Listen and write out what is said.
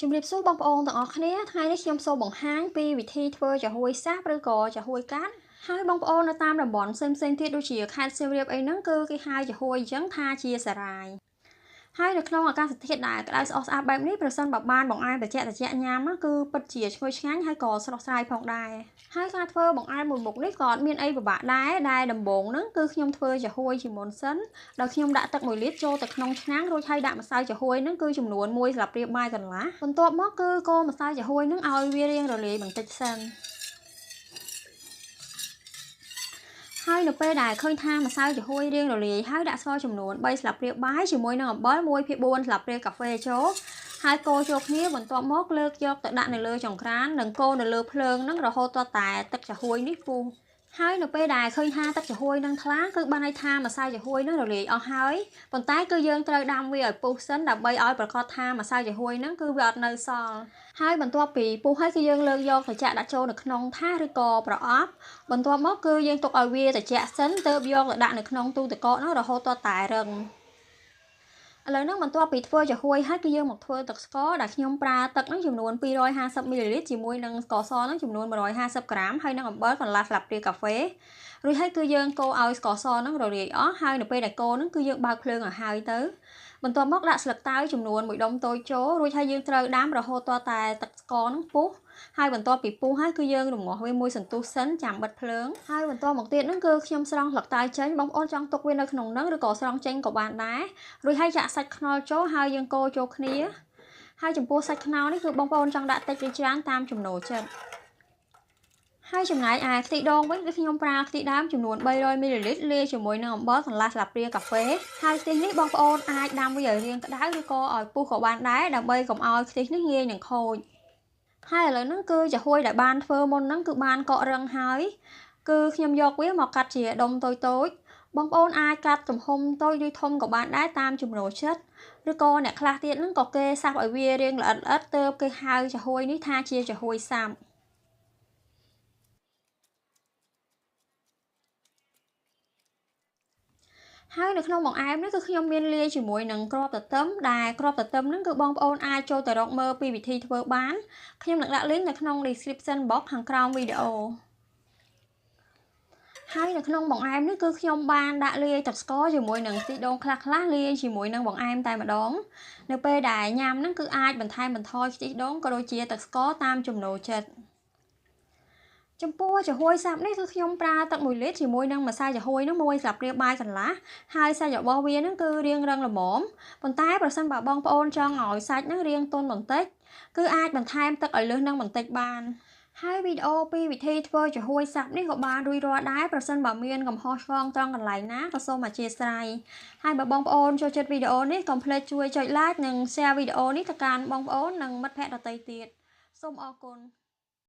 ជំរាបសួរបងប្អូនទាំងអស់គ្នាថ្ងៃនេះខ្ញុំសូមបង្ហាញពីវិធីធ្វើចាហួយសាបឬក៏ចាហួយកាត់ហើយបងប្អូននៅតាមតំបន់ផ្សេងៗទៀតដូចជាខេត្តសៀមរាបអីហ្នឹងគឺគេហៅចាហួយអញ្ចឹងថាជាសារាយហើយនៅក្នុងអាកាសធាតុដែលក្តៅស្អុះស្អាប់បែបនេះប្រសិនបើបានបង្អែមត្រជាក់ញ៉ាំគឺពិតជាឈ្ងុយឆ្ងាញ់ហើយក៏ស្រស់ស្រាយផងដែរហើយការធ្វើបង្អែមមួយមុខនេះក៏អត់មានអីពិបាកដែរដែលដំបូងហ្នឹងគឺខ្ញុំធ្វើចាហួយជាមុនសិនដោយខ្ញុំដាក់ទឹក1លីត្រចូលទៅក្នុងឆ្នាំងរួចហើយដាក់ម្សៅចាហួយហ្នឹងគឺចំនួន1ស្លាបព្រាបាយកន្លះបន្ទាប់មកគឺកូរម្សៅចាហួយហ្នឹងឲ្យវារៀងរលាយបន្តិចសិនហើយនៅពេលដែលឃើញថាម្សៅចាហួយរៀងរលាយហើយដាក់ស្ករចំនួន3ស្លាបព្រាបាយជាមួយនឹងអំបិល1/4ស្លាបព្រាកាហ្វេចូលហើយកូរចូលគ្នាបន្ទាប់មកលើកយកទៅដាក់នៅលើចង្ក្រាននិងកូរនៅលើភ្លើងហ្នឹងរហូតទាល់តែទឹកចាហួយនេះពុះហើយនៅពេលដែលឃើញថាទឹកចាហួយនឹងថ្លាគឺបានន័យថាម្សៅចាហួយនឹងរលាយអស់ហើយប៉ុន្តែគឺយើងត្រូវដាំវាឲ្យពុះសិនដើម្បីឲ្យប្រកាសថាម្សៅចាហួយនឹងគឺវាអត់នៅសល់ហើយបន្ទាប់ពីពុះហើយគឺយើងលើកយកទៅចាក់ដាក់ចូលនៅក្នុងថាសឬក៏ប្រអប់បន្ទាប់មកគឺយើងទុកឲ្យវាត្រជាក់សិនទើបយកទៅដាក់នៅក្នុងទូទឹកកកនោះរហូតទាល់តែរឹងឥឡូវហ្នឹងបន្ទាប់ពីធ្វើចាហួយហើយគឺយើងមកធ្វើទឹកស្ករដែលខ្ញុំប្រើទឹកហ្នឹងចំនួន250មីលីលីត្រជាមួយនឹងស្ករសហ្នឹងចំនួន150ក្រាមហើយនឹងអំបិលកន្លះស្លាបព្រាកាហ្វេរួចហើយគឺយើងកូរឲ្យស្ករសហ្នឹងរលាយអស់ហើយនៅពេលដែលកូរហ្នឹងគឺយើងបើកភ្លើងឲ្យហើយទៅបន្ទាប់មកដាក់ស្លឹកតើយចំនួន1ដុំតូចចូលរួចហើយយើងត្រូវដាំរហូតទាល់តែទឹកស្ករហ្នឹងពុះហើយបន្ទាប់ពីពុះហើយគឺយើងរំងាស់វាមួយសន្ទុះសិនចាំបិទភ្លើងហើយបន្ទាប់មកទៀតហ្នឹងគឺខ្ញុំស្រង់ស្លឹកតើយចេញបងប្អូនចង់ទុកវានៅក្នុងហ្នឹងឬក៏ស្រង់ចេញក៏បានដែររួចហើយចាក់សាច់ខ្នុរចូលហើយយើងកូរចូលគ្នាហើយចំពោះសាច់ខ្នុរនេះគឺបងប្អូនចង់ដាក់តិចឬច្រើនតាមចំណូលចិត្តហើយចំណែកឯខ្ទិះដូងវិញគឺខ្ញុំប្រើខ្ទិះដើមចំនួន300មីលីលីត្រលាយជាមួយនឹងអំបិលកន្លះស្លាបព្រាកាហ្វេហើយខ្ទិះនេះបងប្អូនអាចដាំវាឲ្យរាងក្តៅឬក៏ឲ្យពុះក៏បានដែរដើម្បីកុំឲ្យខ្ទិះនេះងាយនឹងខូចហើយឥឡូវហ្នឹងគឺចាហួយដែលបានធ្វើមុនហ្នឹងគឺបានកករឹងហើយគឺខ្ញុំយកវាមកកាត់ជាដុំតូចៗបងប្អូនអាចកាត់ទំហំតូចឬធំក៏បានដែរតាមចំណូលចិត្តឬក៏អ្នកខ្លះទៀតហ្នឹងក៏គេសាប់ឲ្យវារាងល្អិតៗទើបគេហៅចាហួយនេះថាជាចាហួយសាប់ហើយនៅក្នុងបង្អែមនេះគឺខ្ញុំមានលាយជាមួយនឹងគ្រាប់ទទឹមដែលគ្រាប់ទទឹមហ្នឹងគឺបងប្អូនអាចចូលទៅរកមើលពីវិធីធ្វើបានខ្ញុំនឹងដាក់ link នៅក្នុង description box ខាងក្រោមវីដេអូហើយនៅក្នុងបង្អែមនេះគឺខ្ញុំបានដាក់លាយទឹកស្ករជាមួយនឹងខ្ទិះដូងខ្លះៗលាយជាមួយនឹងបង្អែមតែម្ដងនៅពេលដែលញ៉ាំហ្នឹងគឺអាចបន្ថែមបន្ថយខ្ទិះដូងក៏ដូចជាទឹកស្ករតាមចំណូលចិត្តចំពោះចាហួយសាប់នេះគឺខ្ញុំប្រើទឹក1លីត្រជាមួយនឹងម្សៅចាហួយនោះ1ស្លាបព្រាបាយកន្លះហើយសាច់របស់វានឹងគឺរាងរឹងល្មមប៉ុន្តែប្រសិនបើបងប្អូនចង់ឲ្យសាច់នឹងរាងទន់បន្តិចគឺអាចបន្ថែមទឹកឲ្យលើសនឹងបន្តិចបានហើយវីដេអូពីវិធីធ្វើចាហួយសាប់នេះក៏បានរួចរាល់ដែរប្រសិនបើមានកំហុសឆ្គងត្រង់កន្លែងណាក៏សូមអធិស្ឋានហើយបើបងប្អូនចូលចិត្តវីដេអូនេះកុំភ្លេចជួយចុច like និង share វីដេអូនេះទៅកាន់បងប្អូននិងមិត្តភ័ក្តិដទៃទៀតសូមអរគុណ